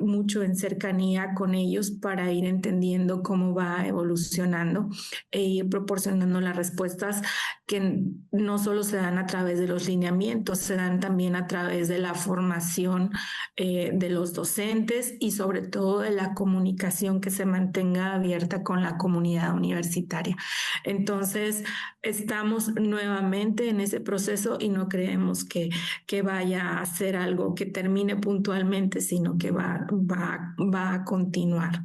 mucho en cercanía con ellos para ir entendiendo cómo va evolucionando e ir proporcionando las respuestas que no solo se dan a través de los lineamientos, se dan también a través de la formación de los docentes y sobre todo de la comunicación que se mantenga abierta con la comunidad universitaria. Entonces, estamos nuevamente en ese proceso y no creemos que vaya a ser algo que termine puntualmente, sino que va a continuar.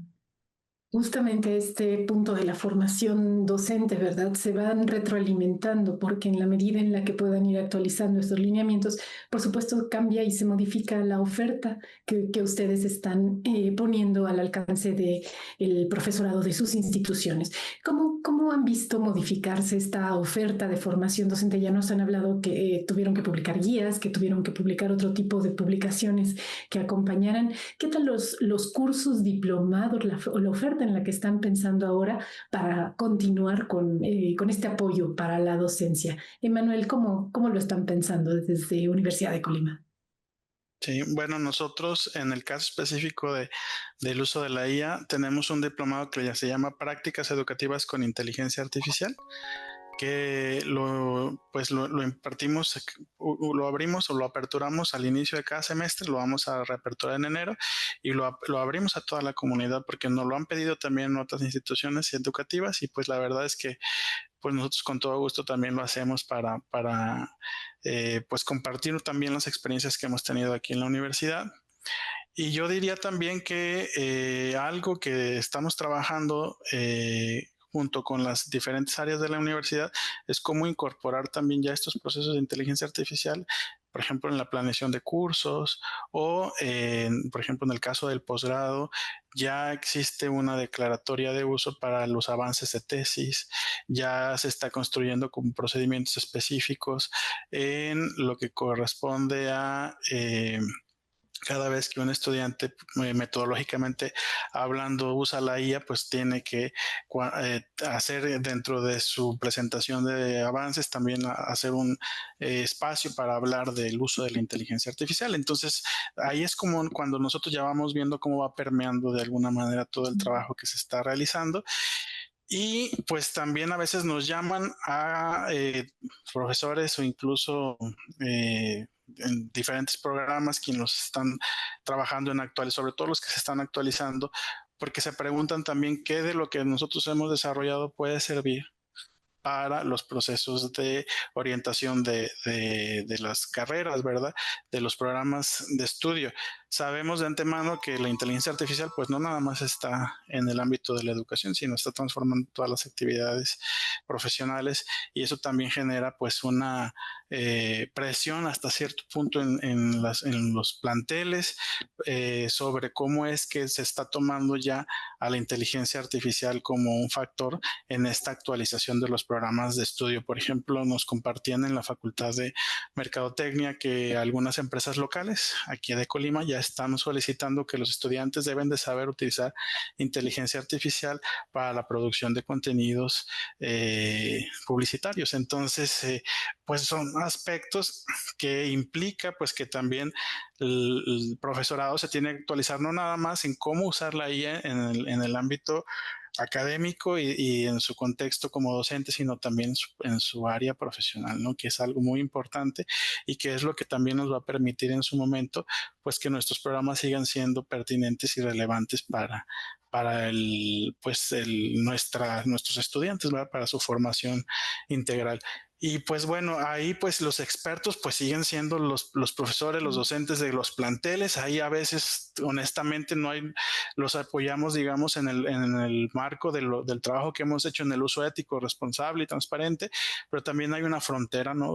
Justamente este punto de la formación docente, ¿verdad? Se van retroalimentando porque en la medida en la que puedan ir actualizando estos lineamientos, por supuesto cambia y se modifica la oferta que ustedes están poniendo al alcance del profesorado de sus instituciones. ¿Cómo han visto modificarse esta oferta de formación docente? Ya nos han hablado que tuvieron que publicar guías, que tuvieron que publicar otro tipo de publicaciones que acompañaran. ¿Qué tal los cursos diplomados, la oferta en la que están pensando ahora para continuar con este apoyo para la docencia? Emanuel, ¿cómo lo están pensando desde Universidad de Colima? Sí, bueno, nosotros en el caso específico del uso de la IA tenemos un diplomado que ya se llama Prácticas Educativas con Inteligencia Artificial, que lo impartimos, lo abrimos o lo aperturamos al inicio de cada semestre, lo vamos a reaperturar en enero y lo abrimos a toda la comunidad porque nos lo han pedido también otras instituciones educativas y pues la verdad es que pues nosotros con todo gusto también lo hacemos para pues compartir también las experiencias que hemos tenido aquí en la universidad. Y yo diría también que algo que estamos trabajando junto con las diferentes áreas de la universidad es cómo incorporar también ya estos procesos de inteligencia artificial, por ejemplo, en la planeación de cursos o, por ejemplo, en el caso del posgrado, ya existe una declaratoria de uso para los avances de tesis, ya se está construyendo con procedimientos específicos en lo que corresponde a cada vez que un estudiante metodológicamente hablando usa la IA, pues tiene que hacer dentro de su presentación de avances también hacer un espacio para hablar del uso de la inteligencia artificial. Entonces, ahí es como cuando nosotros ya vamos viendo cómo va permeando de alguna manera todo el trabajo que se está realizando. Y pues también a veces nos llaman a profesores o incluso en diferentes programas quienes los están trabajando en actuales, sobre todo los que se están actualizando, porque se preguntan también qué de lo que nosotros hemos desarrollado puede servir para los procesos de orientación de las carreras, ¿verdad? De los programas de estudio. Sabemos de antemano que la inteligencia artificial pues no nada más está en el ámbito de la educación, sino está transformando todas las actividades profesionales y eso también genera pues una presión hasta cierto punto en los planteles sobre cómo es que se está tomando ya a la inteligencia artificial como un factor en esta actualización de los programas de estudio. Por ejemplo, nos compartían en la Facultad de Mercadotecnia que algunas empresas locales aquí de Colima ya están solicitando que los estudiantes deben de saber utilizar inteligencia artificial para la producción de contenidos publicitarios. Entonces, pues son aspectos que implica pues que también el profesorado se tiene que actualizar no nada más en cómo usar la IA en el ámbito académico y en su contexto como docente, sino también en su área profesional, ¿no? Que es algo muy importante y que es lo que también nos va a permitir en su momento, pues que nuestros programas sigan siendo pertinentes y relevantes para nuestros estudiantes, ¿verdad? Para su formación integral. Y pues bueno, ahí pues los expertos pues siguen siendo los profesores, los docentes de los planteles. Ahí a veces honestamente no hay, los apoyamos digamos en el marco del trabajo que hemos hecho en el uso ético, responsable y transparente, pero también hay una frontera, ¿no?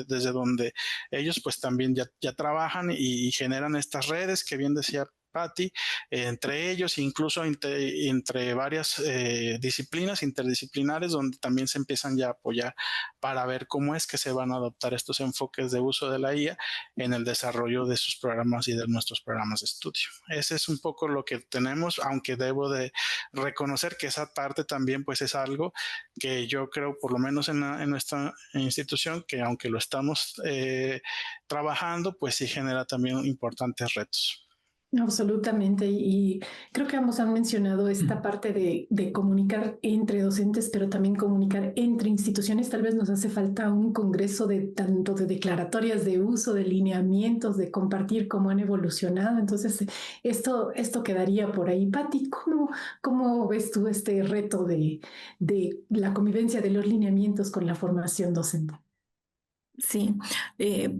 Desde donde ellos pues también ya trabajan y generan estas redes que bien decía Patti, entre ellos, incluso entre varias disciplinas interdisciplinares, donde también se empiezan ya a apoyar para ver cómo es que se van a adoptar estos enfoques de uso de la IA en el desarrollo de sus programas y de nuestros programas de estudio. Ese es un poco lo que tenemos, aunque debo de reconocer que esa parte también pues es algo que yo creo, por lo menos en nuestra institución, que aunque lo estamos trabajando, pues sí genera también importantes retos. Absolutamente. Y creo que ambos han mencionado esta parte de comunicar entre docentes, pero también comunicar entre instituciones. Tal vez nos hace falta un congreso de tanto de declaratorias de uso, de lineamientos, de compartir cómo han evolucionado. Entonces, esto quedaría por ahí. Patti, ¿cómo ves tú este reto de la convivencia de los lineamientos con la formación docente? Sí,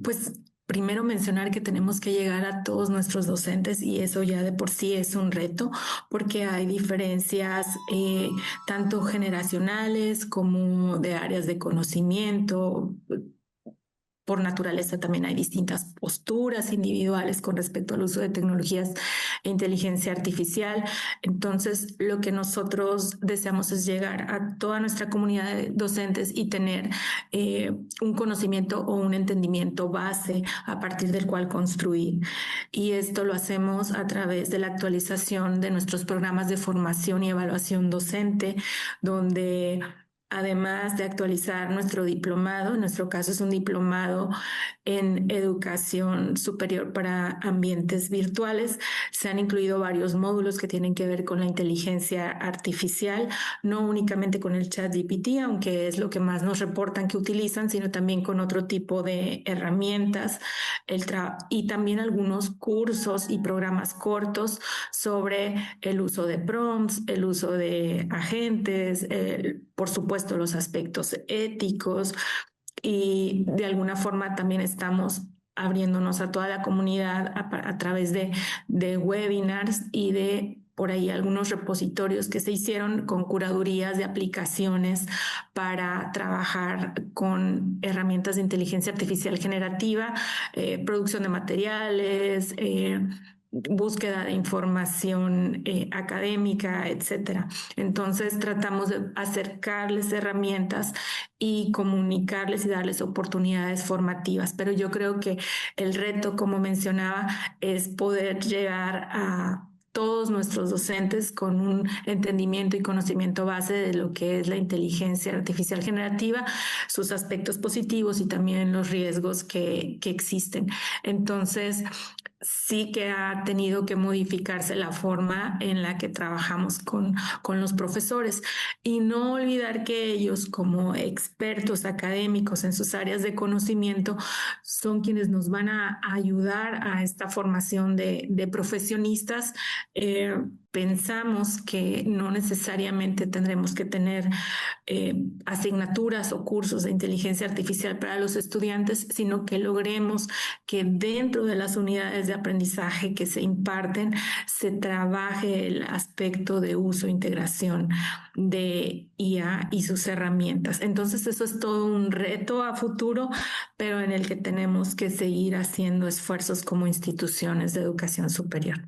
pues primero mencionar que tenemos que llegar a todos nuestros docentes y eso ya de por sí es un reto porque hay diferencias tanto generacionales como de áreas de conocimiento. Por naturaleza también hay distintas posturas individuales con respecto al uso de tecnologías e inteligencia artificial. Entonces, lo que nosotros deseamos es llegar a toda nuestra comunidad de docentes y tener un conocimiento o un entendimiento base a partir del cual construir. Y esto lo hacemos a través de la actualización de nuestros programas de formación y evaluación docente, donde además de actualizar nuestro diplomado, en nuestro caso es un diplomado en educación superior para ambientes virtuales, se han incluido varios módulos que tienen que ver con la inteligencia artificial, no únicamente con el ChatGPT, aunque es lo que más nos reportan que utilizan, sino también con otro tipo de herramientas y también algunos cursos y programas cortos sobre el uso de prompts, el uso de agentes, por supuesto los aspectos éticos y de alguna forma también estamos abriéndonos a toda la comunidad a través de webinars y de por ahí algunos repositorios que se hicieron con curadurías de aplicaciones para trabajar con herramientas de inteligencia artificial generativa, producción de materiales, búsqueda de información académica, etcétera. Entonces tratamos de acercarles herramientas y comunicarles y darles oportunidades formativas. Pero yo creo que el reto, como mencionaba, es poder llegar a todos nuestros docentes con un entendimiento y conocimiento base de lo que es la inteligencia artificial generativa, sus aspectos positivos y también los riesgos que existen. Entonces, sí que ha tenido que modificarse la forma en la que trabajamos con los profesores y no olvidar que ellos como expertos académicos en sus áreas de conocimiento son quienes nos van a ayudar a esta formación de profesionistas. Pensamos que no necesariamente tendremos que tener asignaturas o cursos de inteligencia artificial para los estudiantes, sino que logremos que dentro de las unidades de aprendizaje que se imparten se trabaje el aspecto de uso e integración de IA y sus herramientas. Entonces eso es todo un reto a futuro, pero en el que tenemos que seguir haciendo esfuerzos como instituciones de educación superior.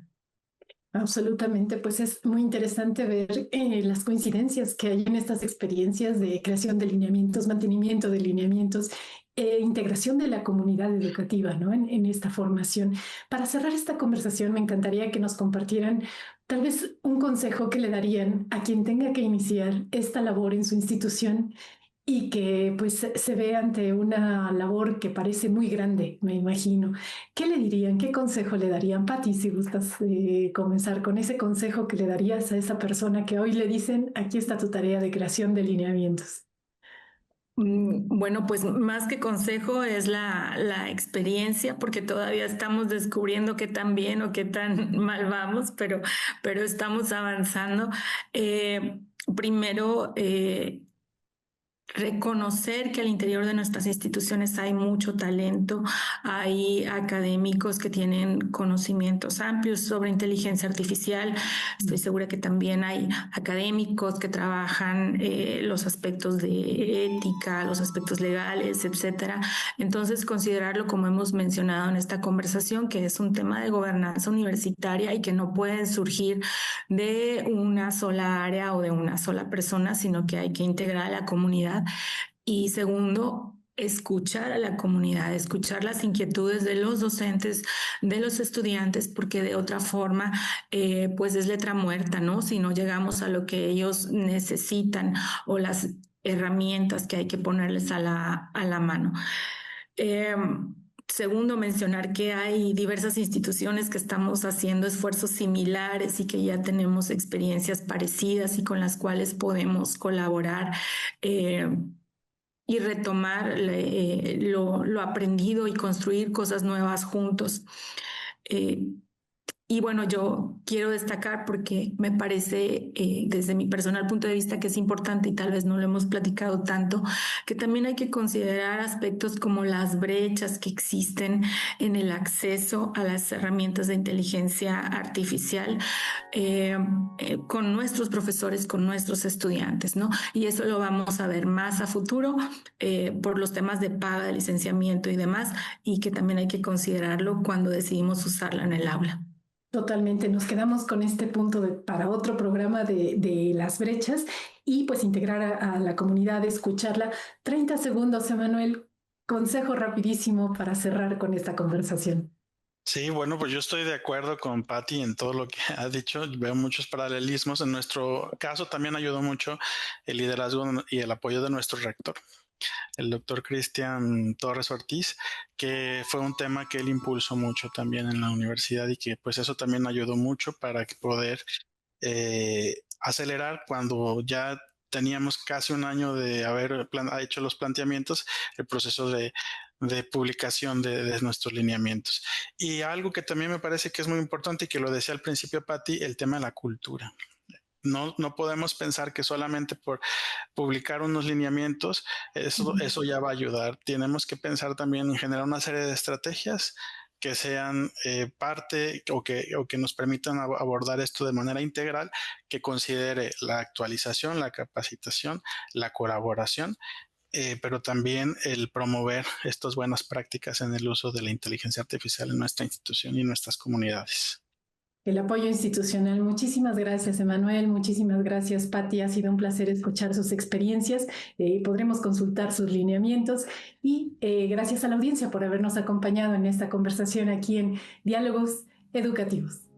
Absolutamente, pues es muy interesante ver las coincidencias que hay en estas experiencias de creación de lineamientos, mantenimiento de lineamientos, integración de la comunidad educativa, ¿no? En esta formación. Para cerrar esta conversación, me encantaría que nos compartieran tal vez un consejo que le darían a quien tenga que iniciar esta labor en su institución y que pues se ve ante una labor que parece muy grande, me imagino. ¿Qué le dirían? ¿Qué consejo le darían? Patti, si gustas comenzar con ese consejo que le darías a esa persona que hoy le dicen, aquí está tu tarea de creación de lineamientos. Bueno, pues más que consejo es la experiencia, porque todavía estamos descubriendo qué tan bien o qué tan mal vamos, pero estamos avanzando. Primero, reconocer que al interior de nuestras instituciones hay mucho talento, hay académicos que tienen conocimientos amplios sobre inteligencia artificial. Estoy segura que también hay académicos que trabajan los aspectos de ética, los aspectos legales, etcétera. Entonces, considerarlo, como hemos mencionado en esta conversación, que es un tema de gobernanza universitaria y que no pueden surgir de una sola área o de una sola persona, sino que hay que integrar a la comunidad. Y segundo, escuchar a la comunidad, escuchar las inquietudes de los docentes, de los estudiantes, porque de otra forma, pues es letra muerta, ¿no? Si no llegamos a lo que ellos necesitan o las herramientas que hay que ponerles a la mano. Segundo, mencionar que hay diversas instituciones que estamos haciendo esfuerzos similares y que ya tenemos experiencias parecidas y con las cuales podemos colaborar y retomar lo aprendido y construir cosas nuevas juntos. Y bueno, yo quiero destacar porque me parece, desde mi personal punto de vista, que es importante y tal vez no lo hemos platicado tanto, que también hay que considerar aspectos como las brechas que existen en el acceso a las herramientas de inteligencia artificial con nuestros profesores, con nuestros estudiantes, ¿no? Y eso lo vamos a ver más a futuro por los temas de paga, de licenciamiento y demás, y que también hay que considerarlo cuando decidimos usarla en el aula. Totalmente, nos quedamos con este punto para otro programa de las brechas y pues integrar a la comunidad, escucharla. 30 segundos, Emanuel, consejo rapidísimo para cerrar con esta conversación. Sí, bueno, pues yo estoy de acuerdo con Patti en todo lo que ha dicho. Veo muchos paralelismos. En nuestro caso también ayudó mucho el liderazgo y el apoyo de nuestro rector, el doctor Cristian Torres Ortiz, que fue un tema que él impulsó mucho también en la universidad y que pues eso también ayudó mucho para poder acelerar cuando ya teníamos casi un año de haber hecho los planteamientos, el proceso de publicación de nuestros lineamientos. Y algo que también me parece que es muy importante y que lo decía al principio Patti, el tema de la cultura. No podemos pensar que solamente por publicar unos lineamientos eso ya va a ayudar. Tenemos que pensar también en generar una serie de estrategias que sean parte o que nos permitan abordar esto de manera integral, que considere la actualización, la capacitación, la colaboración, pero también el promover estas buenas prácticas en el uso de la inteligencia artificial en nuestra institución y en nuestras comunidades. El apoyo institucional. Muchísimas gracias, Emanuel. Muchísimas gracias, Patti. Ha sido un placer escuchar sus experiencias. Podremos consultar sus lineamientos y gracias a la audiencia por habernos acompañado en esta conversación aquí en Diálogos Educativos.